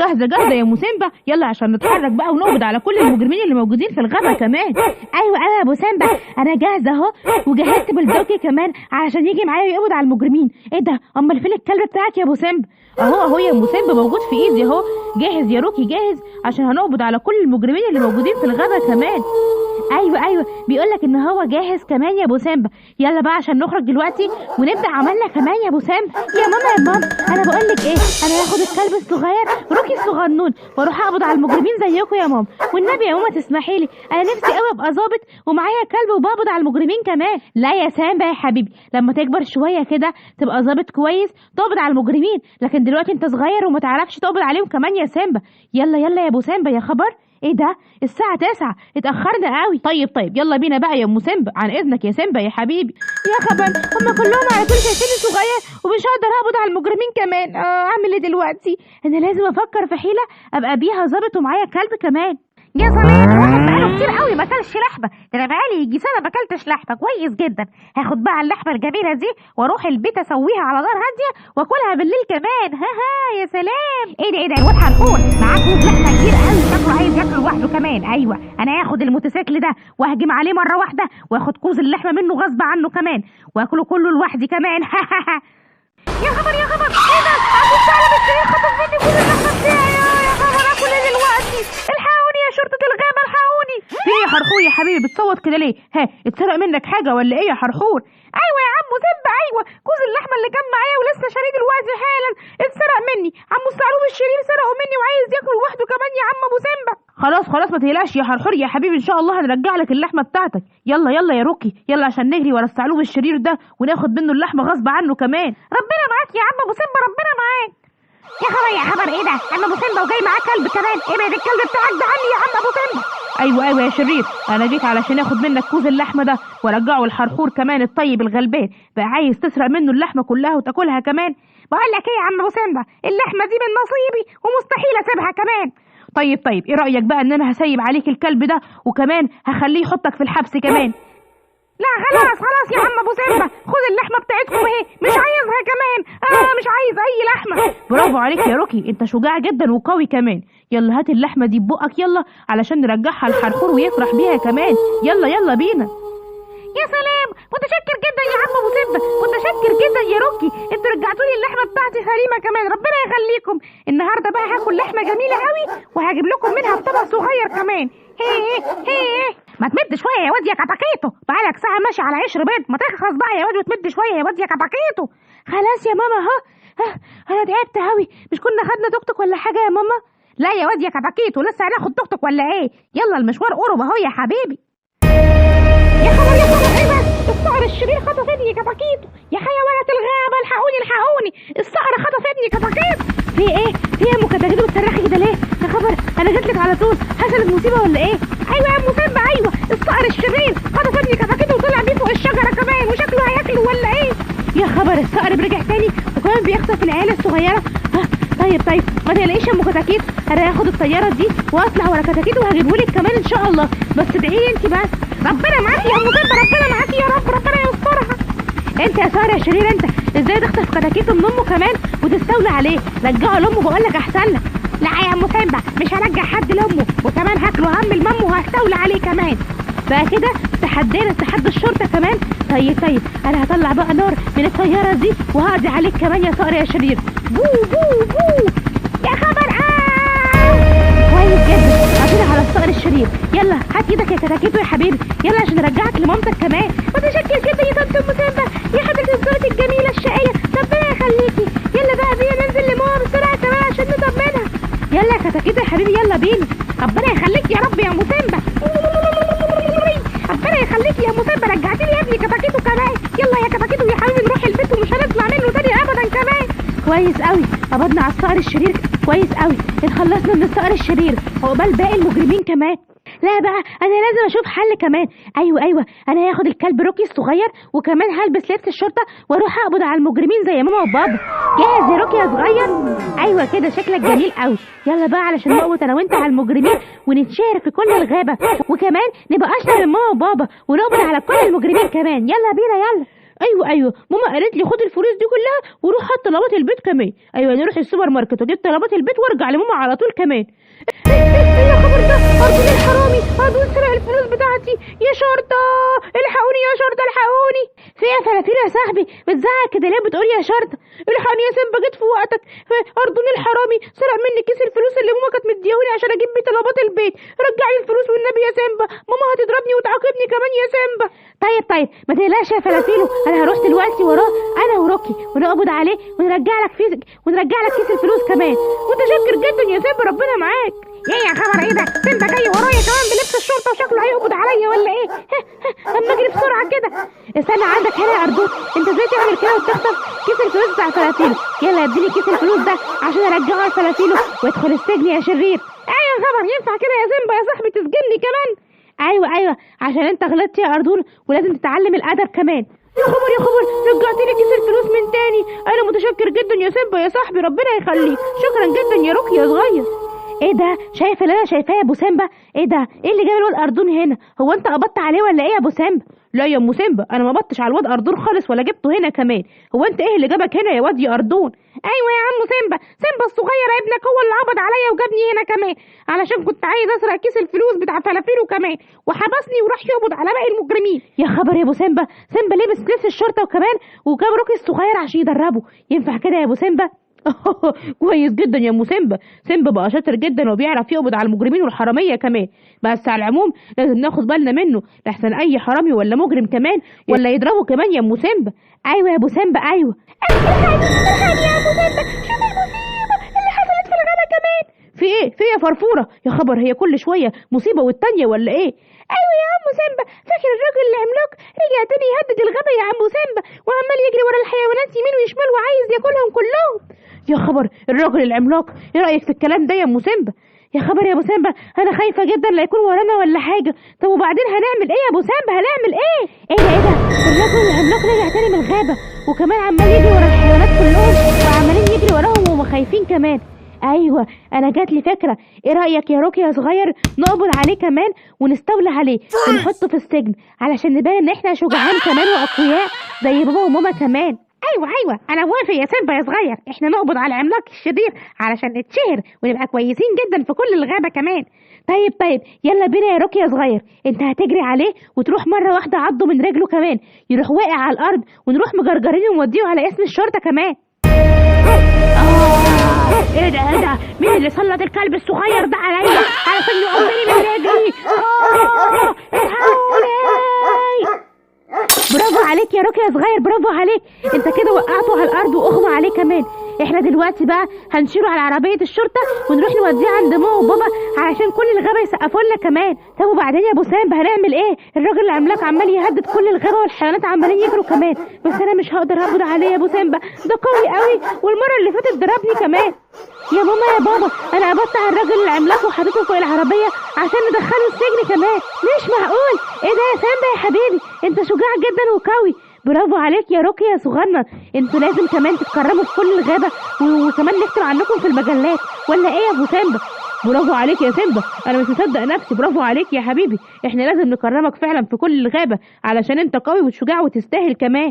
جاهزه جاهزه يا مسامبا، يلا عشان نتحرك بقى ونقبض على كل المجرمين اللي موجودين في الغابه كمان. ايوه يا ابو سامبا، انا جاهزه اهو، وجهزت بلدوكي كمان علشان يجي معايا ويقبض على المجرمين. ايه ده؟ امال فين الكلب بتاعك يا ابو سامبا؟ اهو يا مسامبا موجود في ايدي اهو. جاهز يا روكي جاهز عشان هنقبض على كل المجرمين اللي موجودين في الغابه كمان. ايوه بيقولك ان هو جاهز كمان يا ابو سامبا. يلا بقى عشان نخرج دلوقتي ونبدا عملنا كمان يا ابو سامبا. يا ماما انا بقولك ايه، انا هاخد الكلب الصغير روكي الصغنون واروح اقبض على المجرمين زيكم يا ماما. والنبي يا ماما تسمحي لي، انا نفسي قوي ابقى ظابط ومعايا كلب وبقبض على المجرمين كمان. لا يا سامبا يا حبيبي، لما تكبر شويه كده تبقى ظابط كويس تقبض على المجرمين، لكن دلوقتي انت صغير وما تعرفش تقبض عليهم كمان يا سامبا. يلا يا ابو سامبا. يا خبر ايه ده؟ الساعة 9، اتأخرنا قوي. طيب يلا بينا بقى يا ام سيمبا، عن اذنك يا سيمبا يا حبيبي. يا خبر، هما كلهم على طول شايفيني صغير ومش هقدر اقبض على المجرمين كمان. اعمل ايه دلوقتي؟ انا لازم افكر في حيلة ابقى بيها ظابط ومعايا كلب كمان. يا سلام، الواحد بقاله كتير قوي ما اكلش لحمه. ده انا بقالي يجي سنه ما اكلتش لحمه. كويس جدا، هاخد بقى اللحمه الجميله دي واروح البيت اسويها على نار هاديه واكلها بالليل كمان. يا سلام. ايه ده الواد حرقون معاه كوز لحمه كتير قوي، شكله عايز ياكل لوحده كمان. ايوه انا هاخد الموتوسيكل ده واهجم عليه مره واحده واخد كوز اللحمه منه غصب عنه كمان واكله كله لوحدي كمان. يا خبر ايه ده؟ ابو الثعلب الشرير خطف مني كل اللحمه بتاعي. يا خبر، اكل ايه دلوقتي؟ الحقوني يا شرطه الغابه، الحقوني. في ايه يا حرحور يا حبيبي بتصوت كده ليه؟ اتسرق منك حاجه ولا ايه يا حرحور؟ ايوه يا عمو سيمبا، ايوه كوز اللحمه اللي كان معايا ولسه شاريه دلوقتي حالا اتسرق مني. عمو الثعلب الشرير سرقه مني وعايز ياكله لوحده كمان يا عم ابو سيمبا. خلاص ما تقلقش يا حرحور يا حبيبي، ان شاء الله هنرجع لك اللحمه بتاعتك. يلا يا روكي، يلا عشان نجري ورا الثعلب الشرير ده وناخد منه اللحمه غصب عنه كمان. ربنا معاك يا عم ابو سيمبا، ربنا معاك. يا خبر ايه ده؟ عم ابو سيمبا وجاي معاه كلب كمان. ابعد الكلب بتاعك ده عني يا عم ابو سيمبا. ايوه يا شرير، انا جيت علشان اخد منك كوز اللحمه ده وارجعه الحرحور كمان الطيب الغلبان. بقى عايز تسرق منه اللحمه كلها وتاكلها كمان؟ بقول لك ايه يا عم ابو سيمبا، اللحمه دي من نصيبي ومستحيل اسيبها كمان. طيب ايه رايك بقى ان انا هسيب عليك الكلب ده وكمان هخليه يحطك في الحبس كمان؟ لا خلاص يا عم ابو سيمبا، خد اللحمه بتاعتكم اهي، مش عايزها كمان. مش عايز اي لحمه. برافو عليك يا روكي، انت شجاع جدا وقوي كمان. يلا هات اللحمه دي ببقك يلا علشان نرجعها للحرحور ويفرح بيها كمان. يلا بينا. يا سلام، متشكر جدا يا عم ابو سيمبا، متشكر جدا يا روكي. انتوا رجعتوا لي اللحمه بتاعتي سليمه كمان، ربنا يخليكم. النهارده بقى هاكل لحمه جميله قوي وهجيب لكم منها في طبق صغير كمان. هي ما تمد شويه يا واد يا كتاكيتو، بقالك ساعه ماشي على عشر بيض، ما تخلص بقى يا واد وتمد شويه يا واد يا كتاكيتو. خلاص يا ماما اهو. انا تعبت قوي. مش كنا خدنا توك توك ولا حاجه يا ماما؟ لا يا واد يا كتاكيتو، لسه هناخد توك توك ولا ايه؟ يلا المشوار قرب اهو يا حبيبي. يا خبر ايه ده؟ الصقر الشرير خطفتني يا كتاكيتو. يا حيوانات الغابه الحقوني، الصقر خطفتني يا كتاكيتو. في ايه يا ام كتاكيتو بتصرخي كده ليه؟ يا خبر، انا جيتلك على طول، حصلت مصيبه ولا ايه؟ ايوه يا ام سيمبا، ايوه الصقر الشرير خطفتني كتاكيتو وطلع بيه فوق الشجره كمان وشكله هياكله ولا ايه؟ يا خبر، الصقر رجع تاني وكمان بيخطف العيال الصغيره. طيب ما تقلقيش يا ام كتاكيت، انا هاخد الطياره دي واطلع ورا كتاكيت وهجيبهولك كمان ان شاء الله، بس ادعيلي انت بس. ربنا معاكي يا ام سيمبا، ربنا معاكي يا رب، ربنا يسترها. انت يا ساره يا شرير، انت ازاي تخطف كتاكيت من امه كمان وتستولي عليه؟ رجعه لامه بقولك احسن لك. لا يا ام سيمبا، مش هرجع حد لامه، وكمان هاكله هم المام وهستولي عليه كمان. بقى كده تحدينا تحدي الشرطه كمان. طيب انا هطلع بقى نار من الطياره دي وهقضي عليك كمان يا ساره يا شرير. بو يا خبر. كويس جدا، قضينا على الصقر الشرير. يلا هات ايدك يا كتاكيتو يا حبيبي، يلا عشان نرجعك لمامتك كمان. متشكر جدا يا طنط ام سيمبا، يا حضرة الزوجة الجميلة الشقية، ربنا يخليكي. يلا بقى بينا ننزل لماما بسرعة كمان عشان نضرب منها. يلا يا كتاكيتو يا حبيبي، يلا بينا. ربنا يخليك يا رب يا ام سيمبا، ربنا يخليك يا ام سيمبا، رجعتي لي يا ابني كتاكيتو كمان. يلا يا كتاكيتو يا حبيبي نروح البيت ومش هنطلع منه تاني ابدا كمان. كويس قوي، قبضنا على الصقر الشرير كويس قوي، اتخلصنا من الصقر الشرير عقبال باقي المجرمين كمان. لا بقى انا لازم اشوف حل كمان. ايوه انا هاخد الكلب روكي الصغير وكمان هلبس لبس الشرطه واروح اقبض على المجرمين زي ماما وبابا. جاهز يا روكي يا صغير؟ ايوه كده شكلك جميل قوي. يلا بقى علشان نقبض انا وانت على المجرمين ونتشهر في كل الغابه، وكمان نبقى اشطر من ماما وبابا ونقبض على كل المجرمين كمان. يلا بينا يلا. ايوه ماما قالت لي خد الفلوس دي كلها وروح هات طلبات البيت كمان. ايوه نروح السوبر ماركت واجيب طلبات البيت وارجع لماما على طول كمان. ايه يا خبر ده؟ ارجل الحرامي ارجل سرق الفلوس بتاعتي. يا شرطه الحقوني يا شرطه الحقوني. في يا فلافيل يا صاحبي بتزعق كده ليه؟ بتقول يا شرطه. الحقني يا سيمبا جيت في وقتك. ارجل الحرامي سرق مني كيس الفلوس اللي ماما كانت مديهوني عشان اجيب بيه طلبات البيت. رجعي الفلوس والنبي يا سيمبا، ماما هتضربني وتعاقبني كمان يا سيمبا. طيب ما تقلقش يا فلافيلو، انا هروح دلوقتي وراه انا وروكي ونقبض عليه ونرجع لك كيس الفلوس كمان. متشكر جدا يا سيمبا ربنا معاك. يا خبر ايه ده؟ سيمبا جاي ورايا كمان بلبس الشرطه وشكله هيقبض عليا ولا ايه؟ اما اجري بسرعه كده. استنى عندك هنا يا اردود، انت ازاي تعمل كده وتخطف كيس الفلوس بتاع فلافيلو؟ يلا اديني كيس الفلوس ده عشان ارجعه لفلافيلو وادخل السجن يا شرير. يا خبر ينفع كده يا سيمبا يا صاحبي تسجنني كمان؟ ايوه عشان انت غلطت يا اردون ولازم تتعلم الادب كمان. يا خبر رجعتلي كيس الفلوس من تاني. انا متشكر جدا يا سيمبا يا صاحبي ربنا يخليك. شكرا جدا يا روكي يا صغير. ايه ده؟ شايف اللي انا شايفاه يا ابو سيمبا؟ ايه ده؟ ايه اللي جاب الواد اردون هنا؟ هو انت قبضت عليه ولا ايه يا ابو سيمبا؟ لا يا ام سيمبا انا ما بطش على الواد اردون خالص ولا جبته هنا كمان. هو انت ايه اللي جابك هنا يا واد يا اردون؟ ايوه يا عم سيمبا الصغير ابنك هو اللي عبد عليا وجابني هنا كمان علشان كنت عايز اسرق كيس الفلوس بتاع فلافيلو كمان، وحبسني وراح يقبض على باقي المجرمين. يا خبر يا ابو سيمبا لبس لبس الشرطه وكمان وجاب روكي الصغير عشان يدربه. ينفع كده يا ابو سيمبا؟ كويس جدا يا ام سيمبا بقى شاطر جدا وبيعرف يقبض على المجرمين والحراميه كمان. بس على العموم لازم ناخد بالنا منه لحسن اي حرامي ولا مجرم كمان ولا يضربه كمان يا ام سيمبا. ايوه يا ابو سيمبا ايوه. الحقني يا ابو سيمبا، شوف المصيبه اللي حصلت في الغابه كمان. في ايه يا فرفوره؟ يا خبر هي كل شويه مصيبه والتانيه ولا ايه؟ ايوه يا عم سيمبا، فاكر الراجل العملاق رجع تاني يهدد الغابه يا عم سيمبا وعمال يجري ورا الحيوانات يمين وشمال وعايز ياكلهم كلهم. يا خبر الراجل العملاق، ايه رايك في الكلام ده يا ام سيمبا؟ يا خبر يا ابو سيمبا انا خايفه جدا لا يكون ورانا ولا حاجه. طب وبعدين هنعمل ايه يا ابو سيمبا؟ هنعمل ايه ده؟ الراجل العملاق رجع تاني من الغابه وكمان عمال يجري ورا الحيوانات كلهم وعمالين يجري وراهم وهم خايفين كمان. ايوه انا جات لي فكره. ايه رايك يا روكي يا صغير نقبض عليه كمان ونستولى عليه ونحطه في السجن علشان نبان ان احنا شجعان كمان واقوياء زي بابا وماما كمان. ايوه انا موافق يا سيمبا يا صغير. احنا نقبض على العملاق الشرير علشان نتشهر ونبقى كويسين جدا في كل الغابه كمان. طيب يلا بينا يا روكي يا صغير. انت هتجري عليه وتروح مره واحده عضه من رجله كمان يروح واقع على الارض ونروح مجرجرين ونوديه على اسم الشرطه كمان. ايه ده مين اللي سلط الكلب الصغير ده عليا علشان يقضني من رجلي؟ برافو عليك يا روكي يا صغير برافو عليك. انت كده وقعته على الارض واغمى عليه كمان. احنا دلوقتي بقى هنشيله على عربيه الشرطه ونروح نوديه عند ماما وبابا علشان كل الغابه يسقفوا لنا كمان. طب وبعدين يا ابو سيمبا هنعمل ايه؟ الراجل العملاق عمال يهدد كل الغابه والحيوانات عمالين يجروا كمان. بس انا مش هقدر اقبض عليه يا ابو سيمبا، ده قوي قوي والمره اللي فاتت ضربني كمان. يا ماما يا بابا انا قبضت على الراجل العملاق وحطيته فوق العربيه عشان ندخله السجن كمان. مش معقول. ايه ده يا سيمبا يا حبيبي؟ انت شجاع جدا وقوي. برافو عليك يا روكي يا صغنن. انتوا لازم كمان تتكرموا في كل الغابه وكمان نكتب عنكم في المجلات ولا ايه يا ابو سيمبا؟ برافو عليك يا سيمبا، انا مش مصدق نفسي. برافو عليك يا حبيبي، احنا لازم نكرمك فعلا في كل الغابه علشان انت قوي وشجاع وتستاهل كمان.